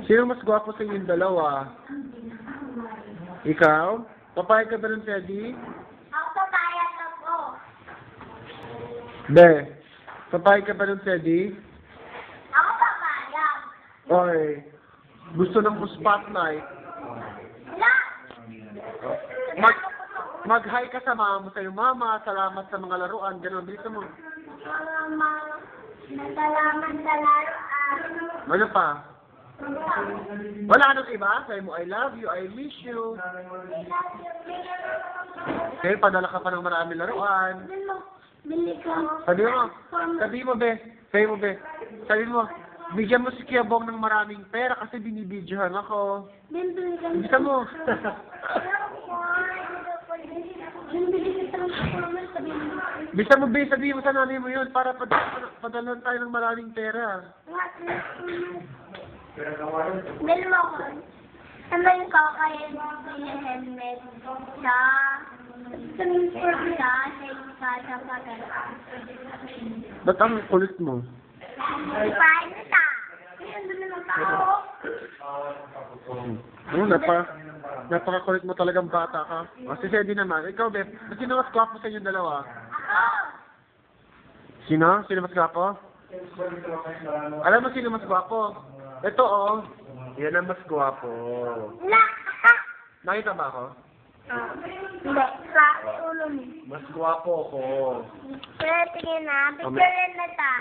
Sino mas gwapo sa inyong dalawa? Ikaw? Papayag ka ba ng Teddy? Ako papayag ako. Be, papayag ka ba ng Teddy? Ako papayag. Okay. Gusto ng spotlight. Wala. Mag-hi ka sa mama mo sa'yo. Mama, salamat sa mga laruan. Ganun, dito mo. Mama, salamat sa laruan. Ano pa? Wala nang iba? Sabi mo, I love you, I miss you. Okay, padala ka pa ng maraming laruan. Bili ka. Sabi mo, be. Sabi mo, bigyan mo si Kuya Bong ng maraming pera kasi binibidyohan ako. Bili ka. Bisa mo. Bisa mo, be. Sabihin mo sa nanay mo yun para padalan tayo ng maraming pera. Bili mo ko. Sabihin ko kayo yung helmet sa sa pagkala. Ba't ang kulit mo? Paano ta? Ayan, doon naman tao. Napaka-kulit mo talagang bata ka. O, si Sedi naman. Ikaw, Beb, sino mas gwapo sa inyong dalawa? Ako. Sino? Sino mas gwapo? Alam mo sino mas gwapo? Ito, oh. Yan ang mas gwapo. Wala. Nakita ba ako? Hindi. Sa ulo mo. Mas gwapo ko. Pero tingin na. Picture na ta.